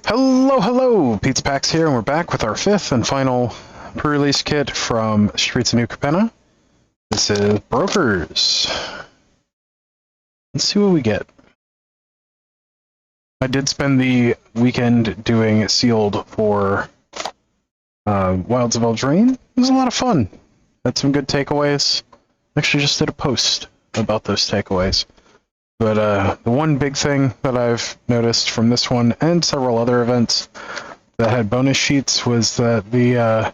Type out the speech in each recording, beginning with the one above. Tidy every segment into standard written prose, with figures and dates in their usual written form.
Hello, hello! Pizza Pax here, and we're back with our fifth and final pre-release kit from Streets of New Capenna. This is Brokers. Let's see what we get. I did spend the weekend doing sealed for Wilds of Eldraine. It was a lot of fun. Had some good takeaways. Actually just did a post about those takeaways. But the one big thing that I've noticed from this one and several other events that had bonus sheets was that the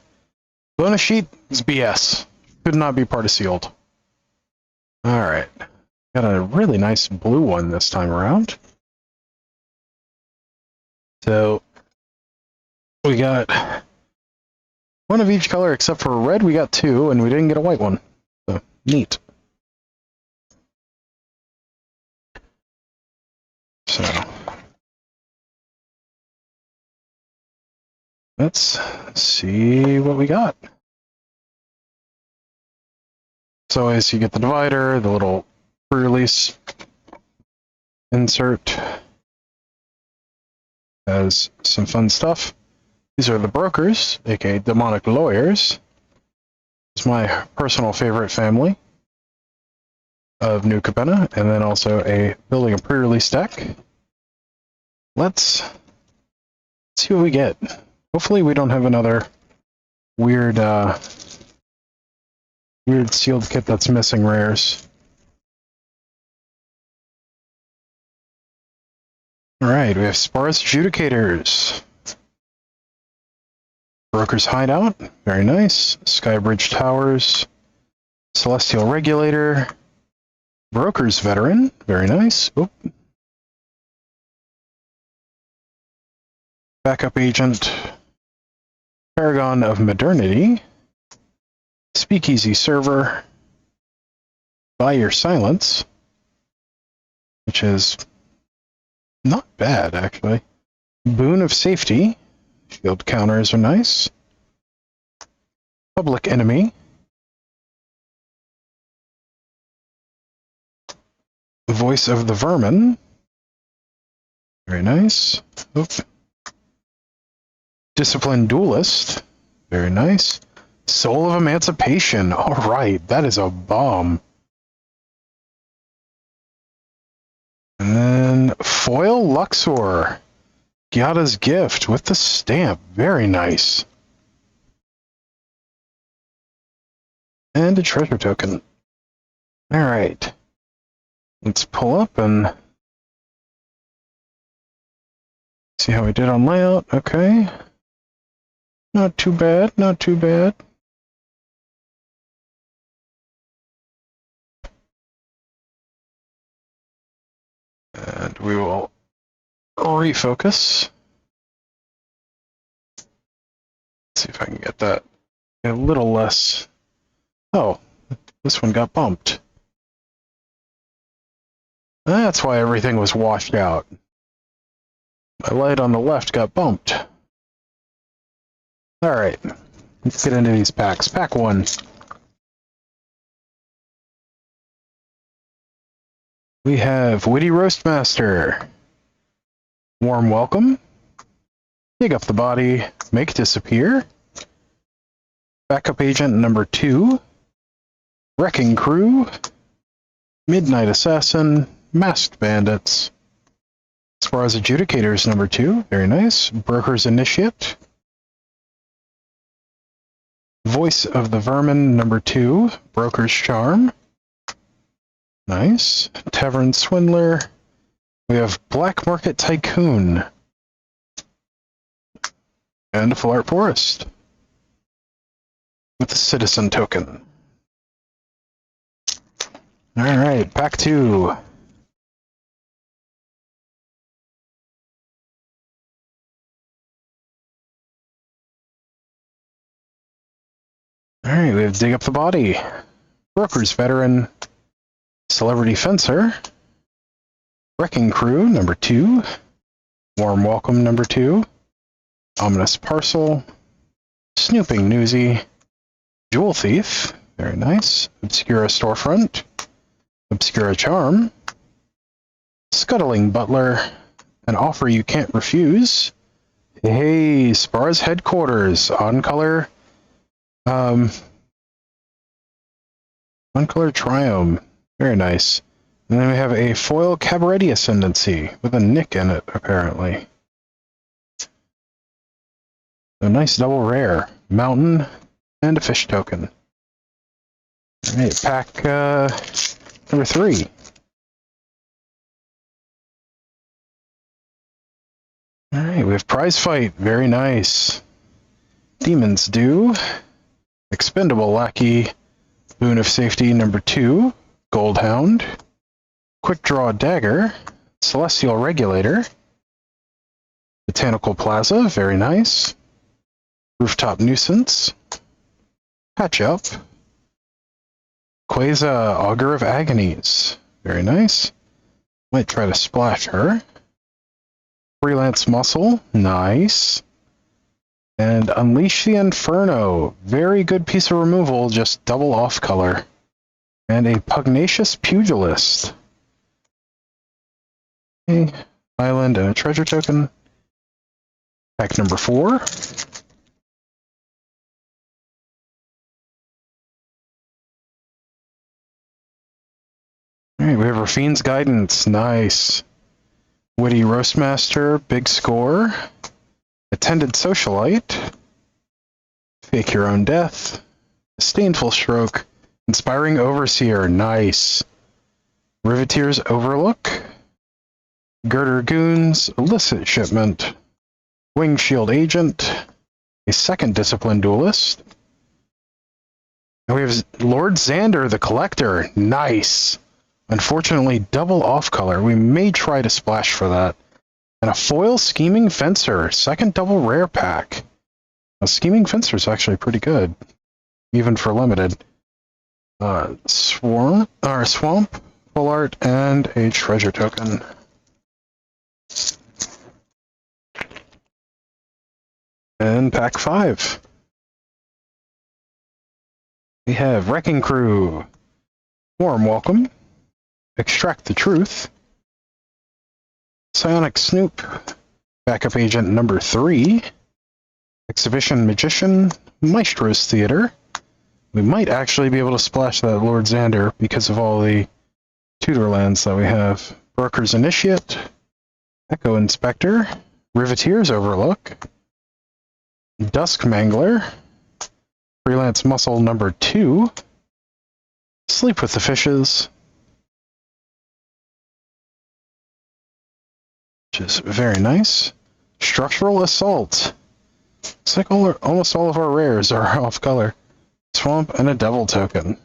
bonus sheet is BS. Could not be part of sealed. Alright. Got a really nice blue one this time around. So we got one of each color except for red. We got two, and we didn't get a white one. So neat. So let's see what we got. So as you get the divider, the little pre-release insert has some fun stuff. These are the brokers, aka demonic lawyers. It's my personal favorite family of New Capenna, and then also building a pre-release deck. Let's see what we get. Hopefully we don't have another weird sealed kit that's missing rares. Alright, we have Sparse Adjudicators. Broker's Hideout, very nice. Skybridge Towers. Celestial Regulator. Broker's Veteran, very nice. Oop. Backup Agent. Paragon of Modernity. Speakeasy Server. Buy Your Silence, which is not bad, actually. Boon of Safety. Shield counters are nice. Public Enemy. Voice of the Vermin. Very nice. Oop. Disciplined Duelist. Very nice. Soul of Emancipation. Alright, that is a bomb. And then Foil Luxor. Gyada's Gift with the stamp. Very nice. And a treasure token. Alright. Let's pull up and see how we did on layout. Okay. Not too bad, not too bad. And we will refocus. Let's see if I can get that a little less. Oh, this one got bumped. That's why everything was washed out. My light on the left got bumped. Alright, let's get into these packs. Pack 1. We have Witty Roastmaster. Warm Welcome. Dig Up the Body. Make Disappear. Backup Agent number 2. Wrecking Crew. Midnight Assassin. Masked Bandits. As far as Adjudicators number 2. Very nice. Broker's Initiate. Voice of the Vermin number 2. Broker's Charm. Nice. Tavern Swindler. We have Black Market Tycoon. And Full Art Forest. With the Citizen token. Alright, pack 2. Alright, we have Dig Up the Body. Broker's Veteran. Celebrity Fencer. Wrecking Crew, number 2. Warm Welcome, number 2. Ominous Parcel. Snooping Newsy. Jewel Thief, very nice. Obscura Storefront. Obscura Charm. Scuttling Butler. An Offer You Can't Refuse. Hey, Spar's headquarters on color, on color Triome. Very nice. And then we have a foil Cabaretti Ascendancy with a nick in it, apparently. A nice double rare. Mountain and a fish token. Alright, pack number 3. Alright, we have Prize Fight. Very nice. Demon's Due. Expendable Lackey. Boon of Safety number 2. Goldhound. Quick Draw Dagger. Celestial Regulator. Botanical Plaza. Very nice. Rooftop Nuisance. Patch Up. Quasar Augur of Agonies. Very nice. Might try to splash her. Freelance Muscle. Nice. And Unleash the Inferno. Very good piece of removal, just double off color. And a Pugnacious Pugilist. Okay. Island and a treasure token. Pack number 4. Alright, we have Rafine's Guidance. Nice. Witty Roastmaster. Big Score. Attended Socialite. Fake Your Own Death. Disdainful Stroke. Inspiring Overseer. Nice. Riveteer's Overlook. Girder Goons. Illicit Shipment. Wing Shield Agent. A second Discipline Duelist. And we have Lord Xander the Collector. Nice. Unfortunately, double off color. We may try to splash for that. And a foil Scheming Fencer. Second double rare pack. A Scheming Fencer is actually pretty good. Even for limited. Swamp, full art, and a treasure token. And pack 5. We have Wrecking Crew. Warm Welcome. Extract the Truth. Psionic Snoop. Backup Agent number 3. Exhibition Magician. Maestro's Theater. We might actually be able to splash that Lord Xander because of all the tutor lands that we have. Broker's Initiate. Echo Inspector. Riveteer's Overlook. Dusk Mangler. Freelance Muscle number 2. Sleep with the Fishes. Which is very nice. Structural Assault. It's like almost all of our rares are off color. Swamp and a Devil token.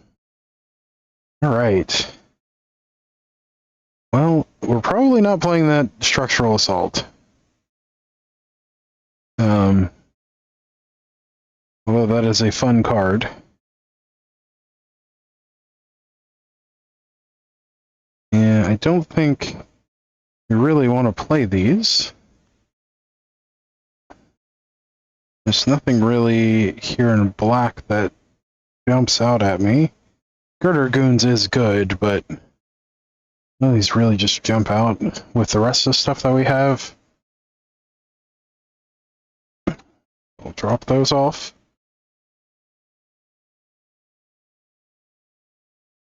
Alright. Well, we're probably not playing that Structural Assault. Although that is a fun card. Yeah, I don't think we really want to play these. There's nothing really here in black that jumps out at me. Girder Goons is good, but none of these really just jump out with the rest of the stuff that we have. We'll drop those off.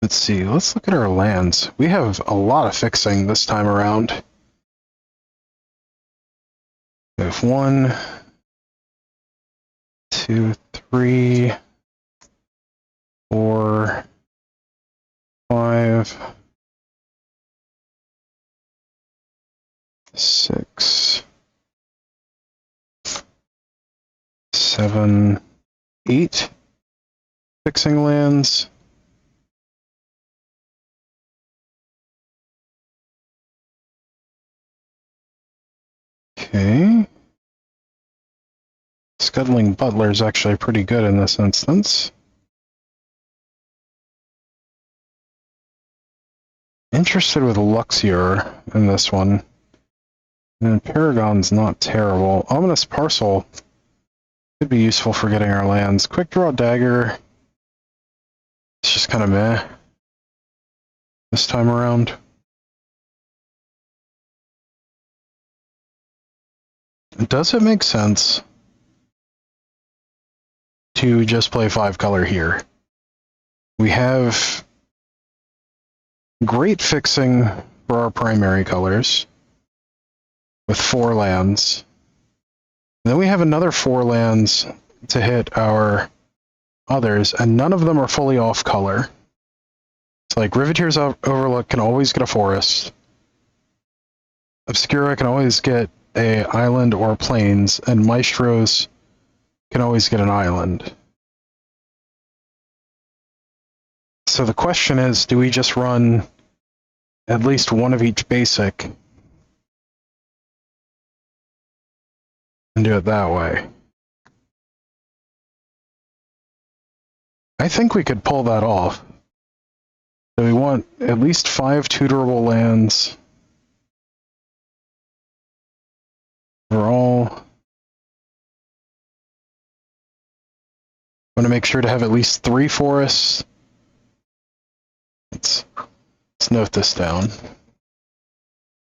Let's see, let's look at our lands. We have a lot of fixing this time around. We have 1, 2, 3, 4, 5, 6, 7, 8 fixing lands. Okay. Scuttling Butler is actually pretty good in this instance. Interested with Luxior in this one. And Paragon's not terrible. Ominous Parcel could be useful for getting our lands. Quick Draw Dagger. It's just kind of meh this time around. does it make sense to just play 5-color here? We have great fixing for our primary colors with 4 lands. And then we have another 4 lands to hit our others, and none of them are fully off color. It's like Riveteer's Overlook can always get a forest. Obscura can always get a island or plains, and Maestros can always get an island. So the question is, do we just run at least one of each basic and do it that way? I think we could pull that off. So we want at least 5 tutorable lands overall. Want to make sure to have at least 3 forests. Let's note this down.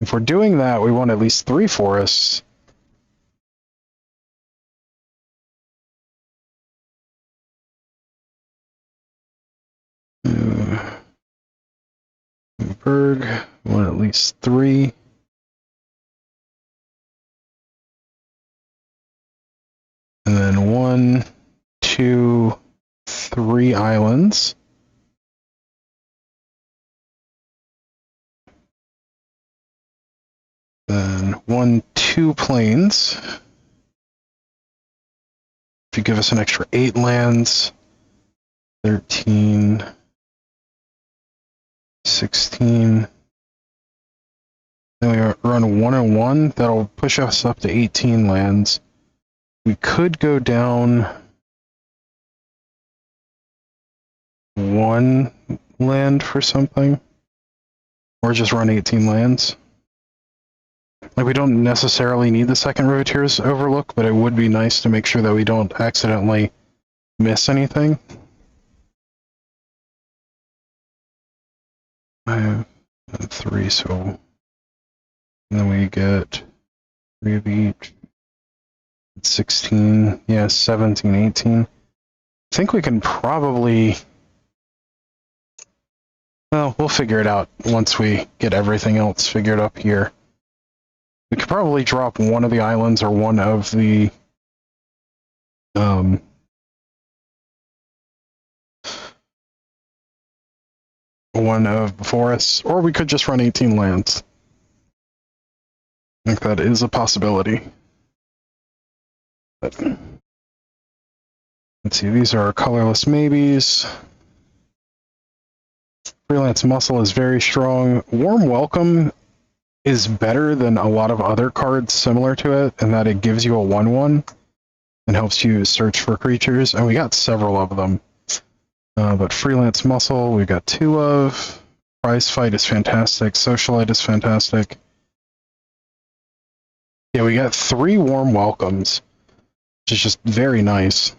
If we're doing that, we want at least 3 forests. Berg, we want at least 3. And then 1, 2, 3 islands. Then 1, 2 plains. If you give us an extra 8 lands, 13, 16. Then we run 1 and 1. That'll push us up to 18 lands. We could go down 1 land for something, or just run 18 lands. Like, we don't necessarily need the second Riveteer's Overlook, but it would be nice to make sure that we don't accidentally miss anything. I have 3, so and then we get 3 of each. 16, yeah, 17, 18. I think we can probably... Well, we'll figure it out once we get everything else figured up here. We could probably drop one of the islands or one of the... one of the forests, or we could just run 18 lands. I think that is a possibility. But let's see, these are colorless maybes. Freelance Muscle is very strong. Warm Welcome is better than a lot of other cards similar to it, in that it gives you a 1/1 and helps you search for creatures, and we got several of them. But Freelance Muscle, we got 2 of. Prize Fight is fantastic. Socialite is fantastic. Yeah, we got 3 Warm Welcomes, which is just very nice.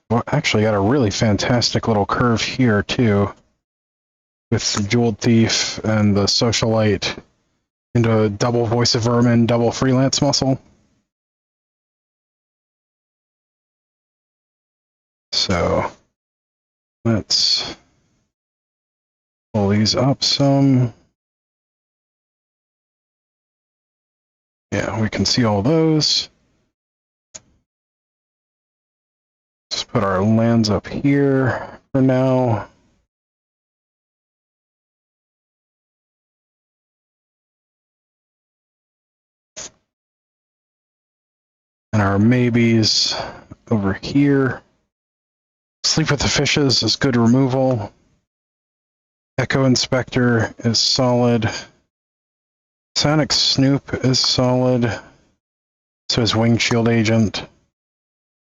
Well, actually got a really fantastic little curve here, too, with the Jeweled Thief and the Socialite into a double Voice of Vermin, double Freelance Muscle. So let's pull these up some. Yeah, we can see all those. Let's put our lands up here for now. And our maybes over here. Sleep with the Fishes is good removal. Echo Inspector is solid. Sonic Snoop is solid. So is Winged Shield Agent.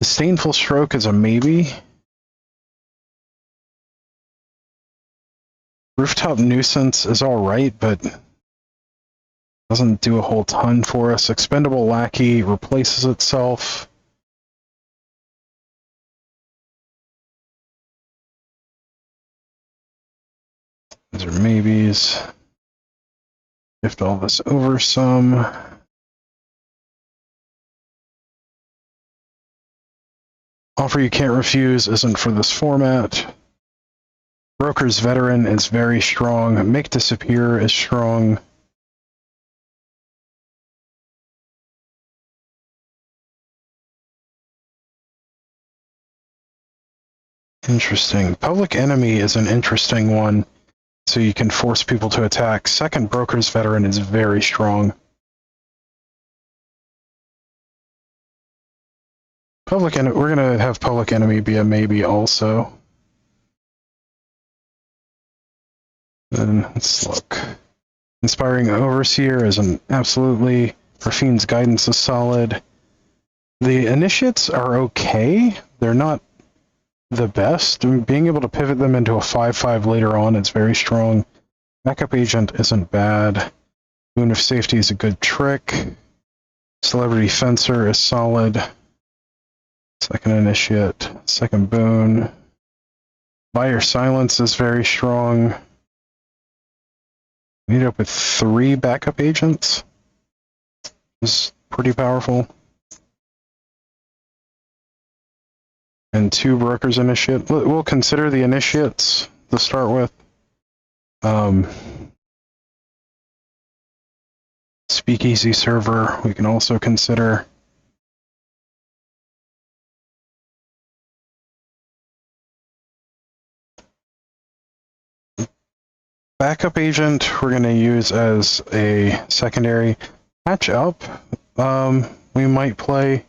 Disdainful Stroke is a maybe. Rooftop Nuisance is alright, but doesn't do a whole ton for us. Expendable Lackey replaces itself. These are maybes. Shift all this over some. Offer you can't refuse isn't for this format. Broker's Veteran is very strong. Make Disappear is strong. Interesting. Public Enemy is an interesting one, so you can force people to attack. Second Broker's Veteran is very strong. Public Enemy, we're going to have Public Enemy be a maybe also. Then let's look. Inspiring Overseer is an absolutely. Rafine's Guidance is solid. The Initiates are okay. They're not the best. Being able to pivot them into a 5/5 later on is very strong. Backup Agent isn't bad. Boon of Safety is a good trick. Celebrity Fencer is solid. Second Initiate. Second Boon. Buyer Silence is very strong. We need up with 3 backup agents. This is pretty powerful. And 2 Brokers Initiate. We'll consider the Initiates to start with. Speakeasy Server we can also consider. Backup Agent we're going to use as a secondary. Patch Up we might play,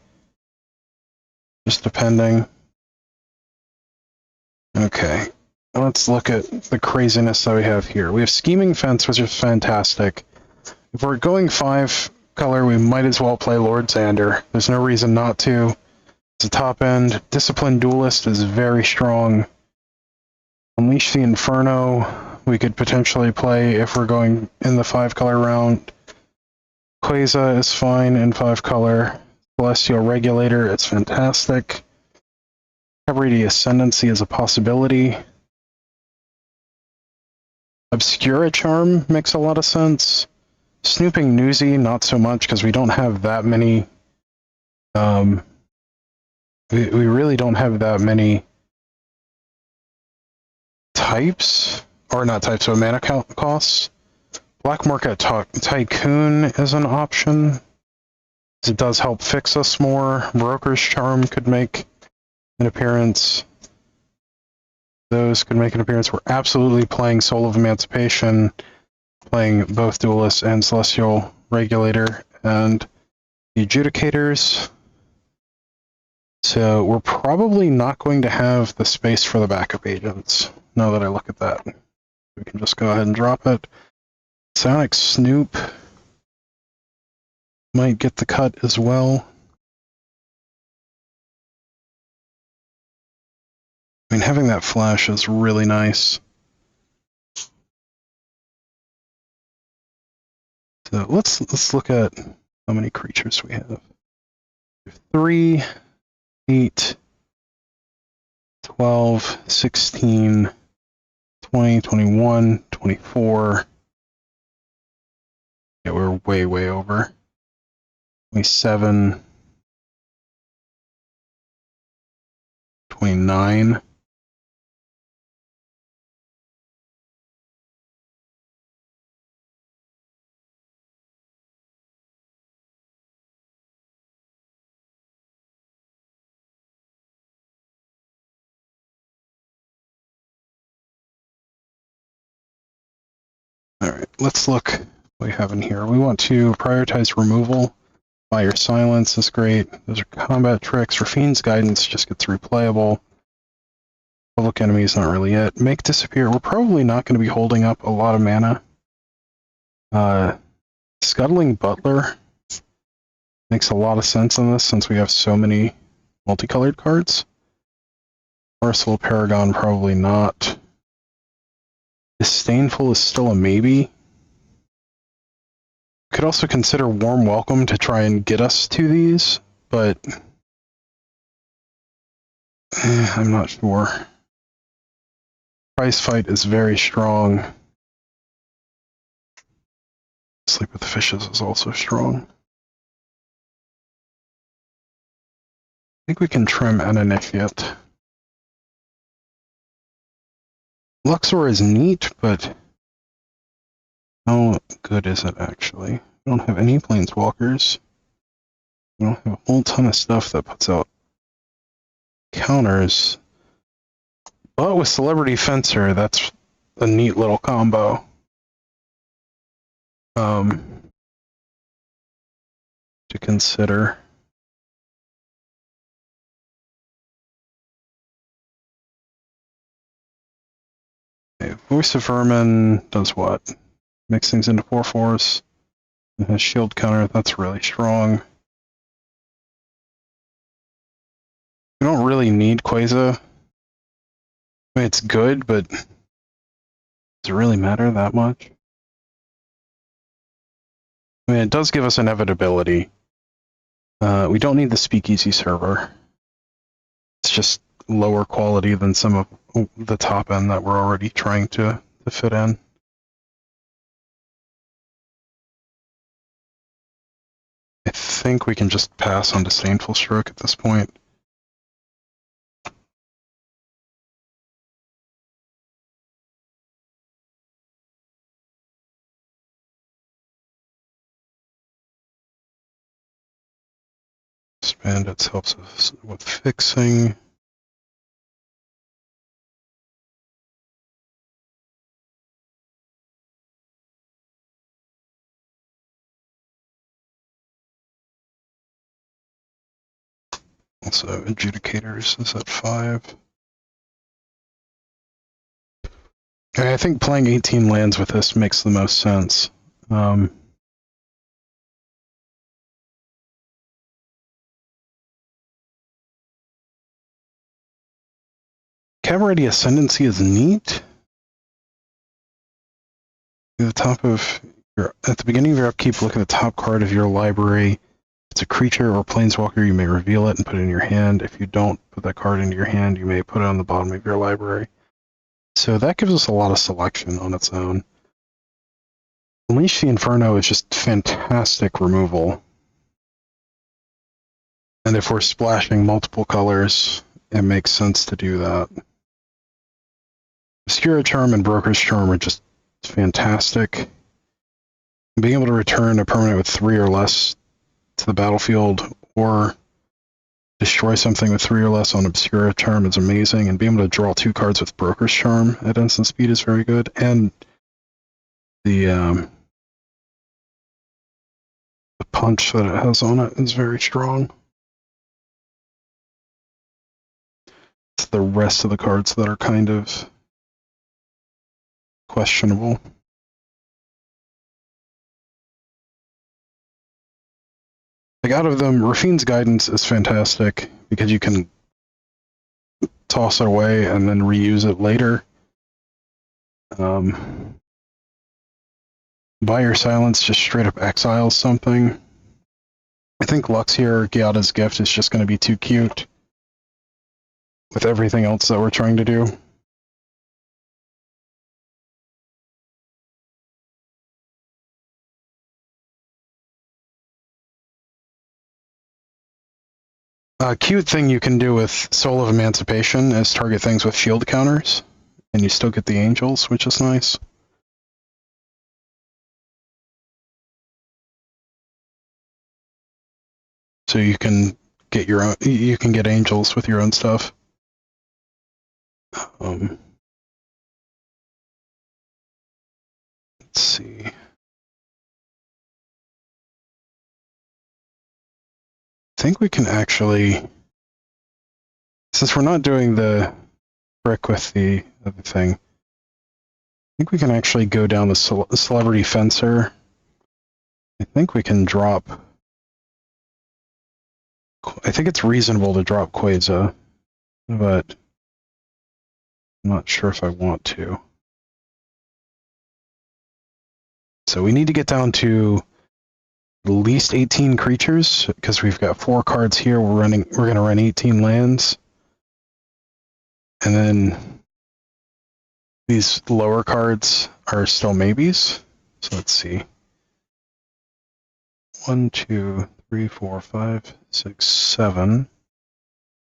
just depending. Okay, let's look at the craziness that we have here. We have Scheming Fence, which is fantastic. If we're going 5 color, we might as well play Lord Xander. There's no reason not to. It's a top end. Disciplined Duelist is very strong. Unleash the Inferno we could potentially play if we're going in the 5 color round. Quasar is fine in 5 color. Celestial Regulator, it's fantastic. Cavalry Ascendancy is a possibility. Obscura Charm makes a lot of sense. Snooping Newsy, not so much, because we don't have that many. We really don't have that many types, or not types, but mana costs. Black Market Tycoon is an option. It does help fix us more. Broker's Charm could make an appearance. Those could make an appearance. We're absolutely playing Soul of Emancipation, playing both Duelists and Celestial Regulator and the Adjudicators. So we're probably not going to have the space for the backup agents, now that I look at that. We can just go ahead and drop it. Sonic Snoop might get the cut as well. I mean, having that flash is really nice. So let's look at how many creatures we have. We have 3, 8, 12, 16, 20, 21, 24. Yeah, we're way over. 27, 29. All right, let's look what we have in here. We want to prioritize removal. Fire Silence is great. Those are combat tricks. Rafine's Guidance just gets replayable. Public Enemy is not really it. Make Disappear. We're probably not going to be holding up a lot of mana. Scuttling Butler makes a lot of sense in this since we have so many multicolored cards. Merciful Paragon, probably not. Disdainful is still a maybe. Could also consider Warm Welcome to try and get us to these, but I'm not sure. Prize Fight is very strong. Sleep with the Fishes is also strong. I think we can trim Ananifit. Luxor is neat, but how good is it actually? We don't have any planeswalkers. We don't have a whole ton of stuff that puts out counters. But with Celebrity Fencer, that's a neat little combo. To consider. Okay, Voice of Vermin does what? Makes things into 4/4s. It has shield counter, that's really strong. We don't really need Quasar. I mean, it's good, but does it really matter that much? I mean, it does give us inevitability. We don't need the Speakeasy server. It's just lower quality than some of the top end that we're already trying to fit in. I think we can just pass on Disdainful Stroke at this point. Bandits helps us with fixing. Also, Adjudicators is at 5. And I think playing 18 lands with this makes the most sense. Cavalry Ascendancy is neat. At the top of at the beginning of your upkeep, look at the top card of your library. If it's a creature or planeswalker, you may reveal it and put it in your hand. If you don't put that card into your hand, you may put it on the bottom of your library. So that gives us a lot of selection on its own. Unleash the Inferno is just fantastic removal. And if we're splashing multiple colors, it makes sense to do that. Obscura Charm and Broker's Charm are just fantastic. Being able to return a permanent with 3 or less to the battlefield, or destroy something with 3 or less on Obscura Charm is amazing, and being able to draw 2 cards with Broker's Charm at instant speed is very good, and the punch that it has on it is very strong. It's the rest of the cards that are kind of questionable. Like, out of them, Rafine's Guidance is fantastic because you can toss it away and then reuse it later. By Your Silence just straight up exiles something. I think Luxior, Gyada's Gift, is just going to be too cute with everything else that we're trying to do. A cute thing you can do with Soul of Emancipation is target things with shield counters, and you still get the angels, which is nice. So you can get your own, you can get angels with your own stuff. Let's see. I think we can actually, since we're not doing the brick with the other thing, I think we can actually go down the Celebrity Fencer. I think we can drop, I think it's reasonable to drop Quasar, but I'm not sure if I want to. So we need to get down to at least 18 creatures, because we've got 4 cards here. We're going to run 18 lands. And then these lower cards are still maybes. So let's see. 1, 2, 3, 4, 5, 6, 7,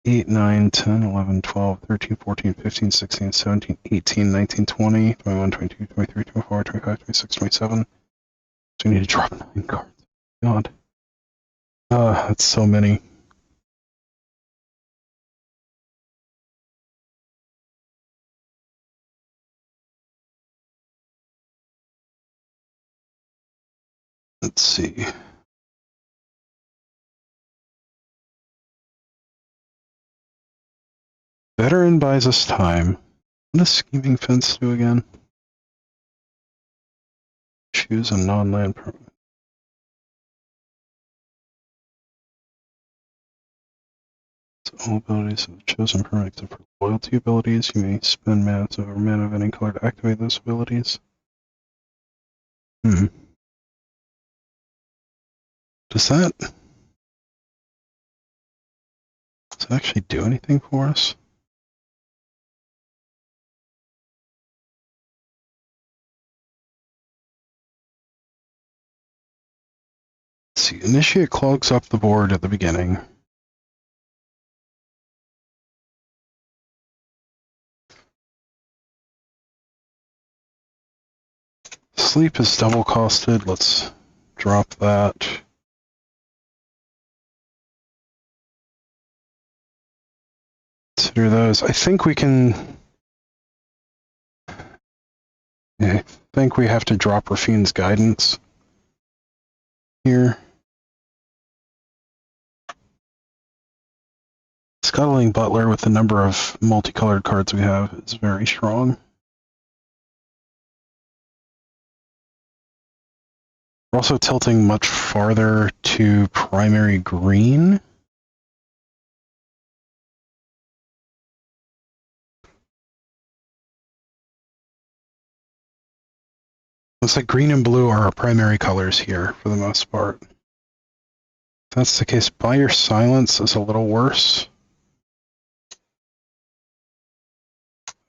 8, 9, 10, 11, 12, 13, 14, 15, 16, 17, 18, 19, 20, 21, 22, 23, 24, 25, 26, 27. So we need to drop 9 cards. God. That's so many. Let's see. Veteran buys us time. What does Scheming Fence do again? Choose a non-land permit. So all abilities of the chosen permit except for loyalty abilities. You may spend mana or mana of any color to activate those abilities. Does that actually do anything for us? Let's see. Initiate clogs up the board at the beginning. Sleep is double costed. Let's drop that. Consider those. I think we can. I think we have to drop Rafine's Guidance here. Scuttling Butler with the number of multicolored cards we have is very strong. We're also tilting much farther to primary green. Looks like green and blue are our primary colors here for the most part. If that's the case, Buy Your Silence is a little worse.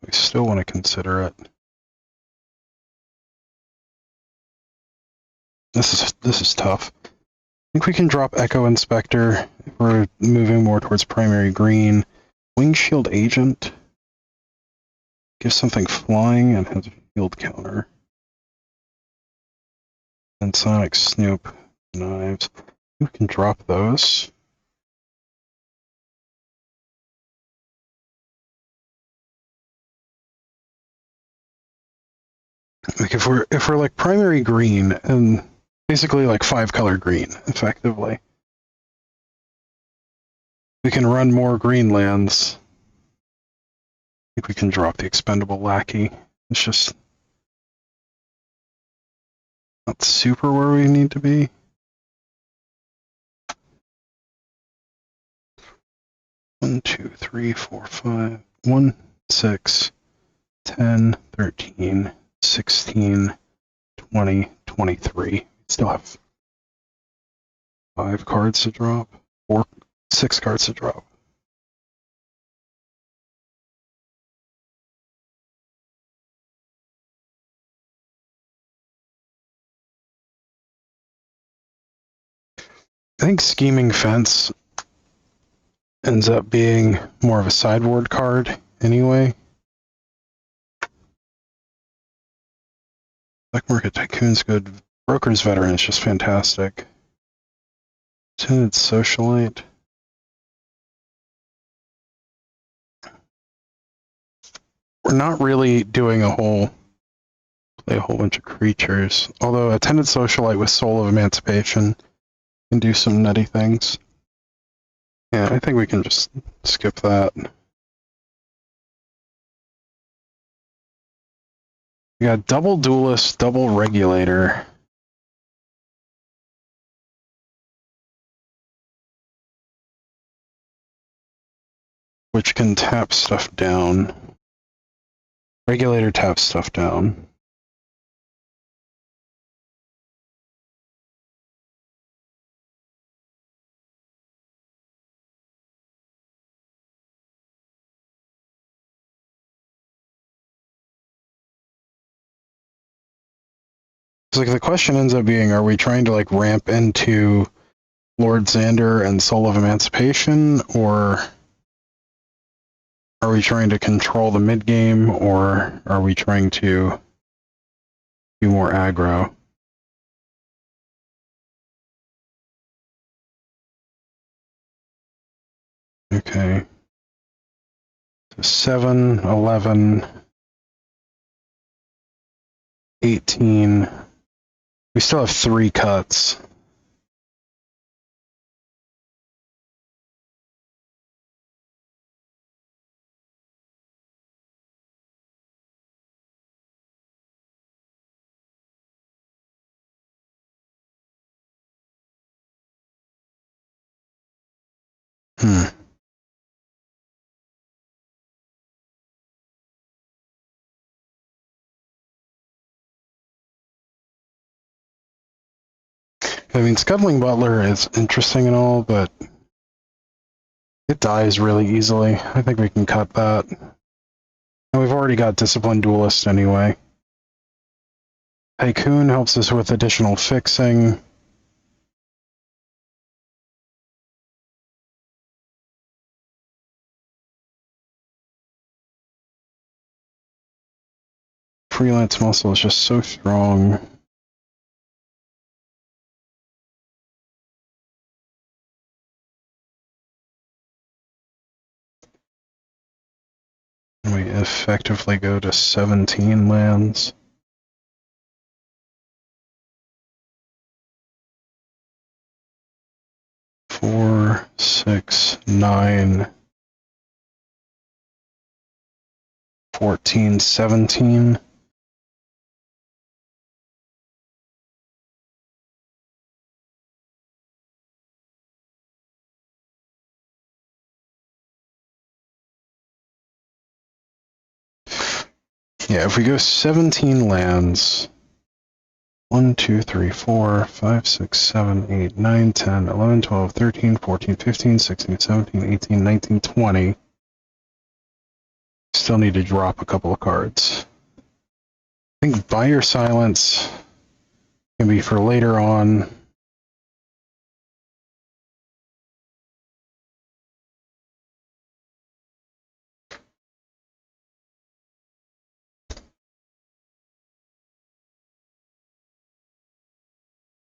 We still want to consider it. This is tough. I think we can drop Echo Inspector if we're moving more towards primary green. Wingshield Agent gives something flying and has a field counter. And Sonic Snoop Knives. We can drop those. Like if we're like primary green and basically like 5-color green, effectively, we can run more green lands. I think we can drop the Expendable Lackey. It's just not super where we need to be. One, 2, 3, 4, 5. 1, 6, 10, 13, 16, 20, 23. Still have 5 cards to drop. 6 cards to drop. I think Scheming Fence ends up being more of a sideboard card anyway. Black Market Tycoon's good. Broker's Veteran is just fantastic. Tinted Socialite. We're not really doing play a whole bunch of creatures. Although a Tinted Socialite with Soul of Emancipation can do some nutty things. Yeah, I think we can just skip that. We got double Duelist, double Regulator. Which can tap stuff down. Regulator taps stuff down. like the question ends up being, are we trying to like ramp into Lord Xander and Soul of Emancipation, or are we trying to control the mid game, or are we trying to do more aggro? Okay. So 7, 11, 18. We still have 3 cuts. I mean, Scuttling Butler is interesting and all, but it dies really easily. I think we can cut that. And we've already got Disciplined Duelist anyway. Tycoon helps us with additional fixing. Freelance Muscle is just so strong. We effectively go to 17 lands. Four, 6, 9, 14, 17. Yeah, if we go 17 lands, 1, 2, 3, 4, 5, 6, 7, 8, 9, 10, 11, 12, 13, 14, 15, 16, 17, 18, 19, 20. Still need to drop a couple of cards. I think Buy Your Silence can be for later on.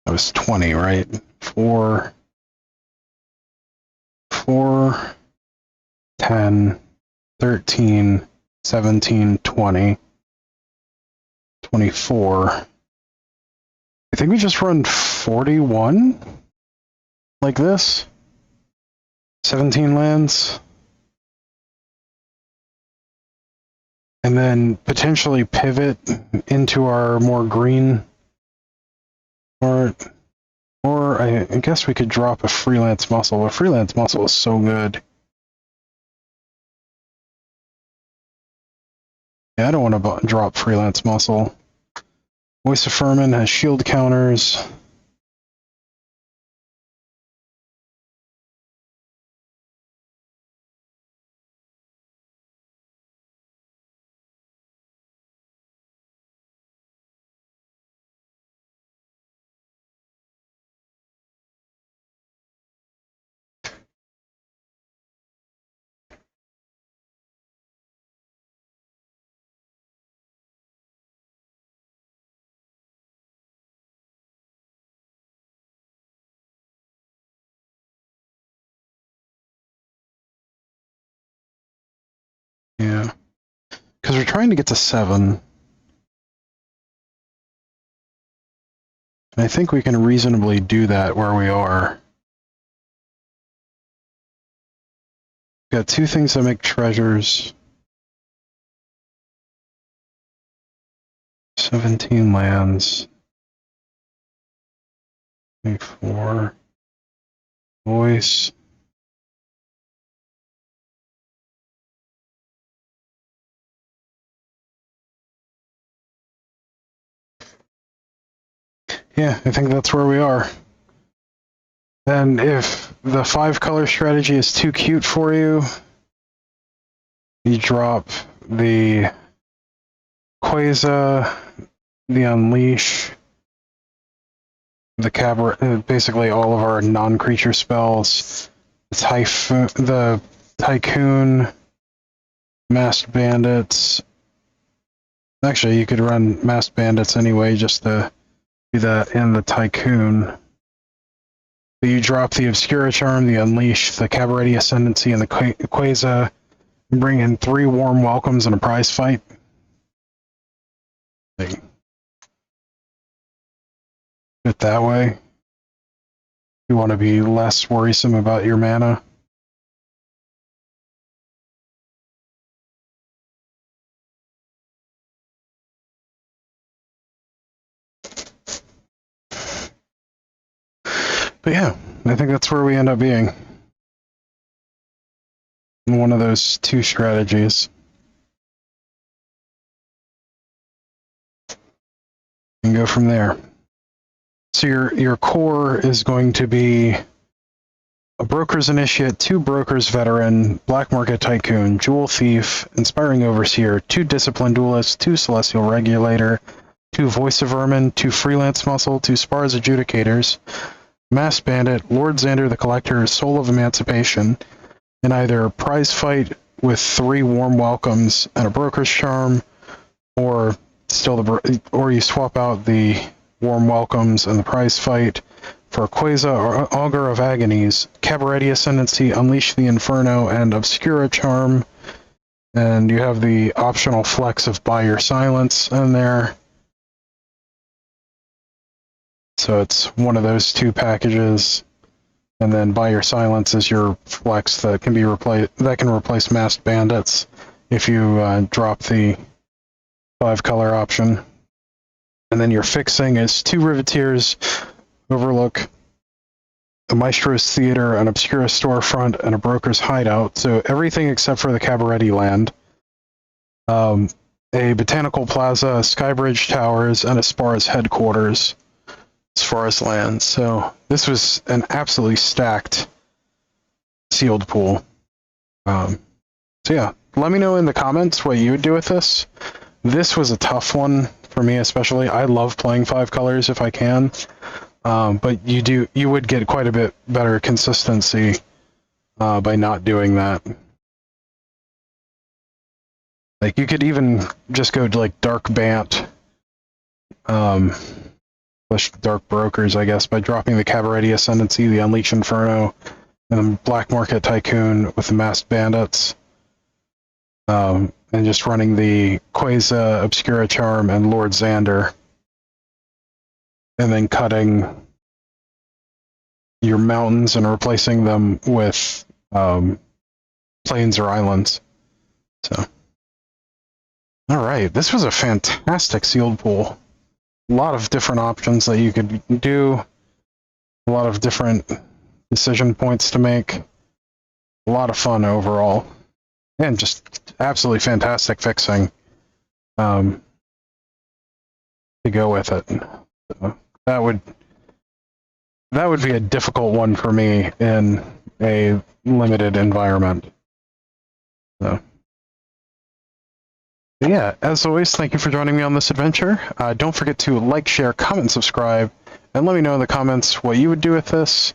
That was 20, right? 4, 10, 13, 17, 20, 24. I think we just run 41 like this. 17 lands. And then potentially pivot into our more green part. Or I guess we could drop a Freelance Muscle. A Freelance Muscle is so good. Yeah, I don't want to drop Freelance Muscle. Voice of Furman has shield counters. Yeah. Because we're trying to get to 7. And I think we can reasonably do that where we are. We've got 2 things that make treasures. 17 lands. 24. Voice. Yeah, I think that's where we are. Then if the 5-color strategy is too cute for you, you drop the Quasar, the Unleash, the cabaret, basically all of our non-creature spells, the Tycoon, Masked Bandits. Actually, you could run Masked Bandits anyway, just to do that, and the Tycoon. But you drop the Obscura Charm, the Unleash, the Cabaret Ascendancy, and the Quasar, and bring in 3 Warm Welcomes and a prize fight. Like, it that way. You want to be less worrisome about your mana. But yeah, I think that's where we end up being. One of those 2 strategies. And go from there. So your core is going to be a Broker's Initiate, 2 Broker's Veteran, Black Market Tycoon, Jewel Thief, Inspiring Overseer, 2 Disciplined Duelist, 2 Celestial Regulator, 2 Voice of Vermin, 2 Freelance Muscle, 2 Spars Adjudicators, Masked Bandit, Lord Xander the Collector, Soul of Emancipation, and either a prize fight with 3 Warm Welcomes and a Broker's Charm, or or you swap out the Warm Welcomes and the prize fight for Quasar or Augur of Agonies, Cabaret Ascendancy, Unleash the Inferno, and Obscura Charm. And you have the optional flex of Buy Your Silence in there. So it's one of those 2 packages, and then Buy Your Silence is your flex that can be replace Masked Bandits if you drop the 5-color option. And then your fixing is 2 Riveteers, Overlook, a Maestro's Theater, an Obscura Storefront, and a Broker's Hideout. So everything except for the Cabaret land. A Botanical Plaza, a Skybridge Towers, and a Spars Headquarters as far as land. So this was an absolutely stacked sealed pool. So yeah, let me know in the comments what you would do with this. This was a tough one for me, especially. I love playing 5 colors if I can, but you would get quite a bit better consistency by not doing that. Like, you could even just go to like Dark Bant, Dark Brokers, I guess, by dropping the Cabaret Ascendancy, the Unleash Inferno, and the Black Market Tycoon with the Masked Bandits. And just running the Quasar, Obscura Charm, and Lord Xander. And then cutting your mountains and replacing them with plains or islands. So, alright, this was a fantastic sealed pool. A lot of different options that you could do. A lot of different decision points to make. A lot of fun overall. And just absolutely fantastic fixing to go with it. So that would be a difficult one for me in a limited environment. So, but yeah, as always, thank you for joining me on this adventure. Don't forget to like, share, comment, subscribe, and let me know in the comments what you would do with this.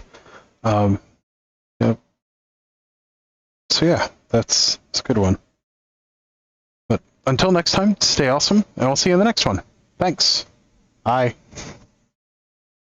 So yeah, that's a good one. But until next time, stay awesome, and I'll see you in the next one. Thanks. Bye.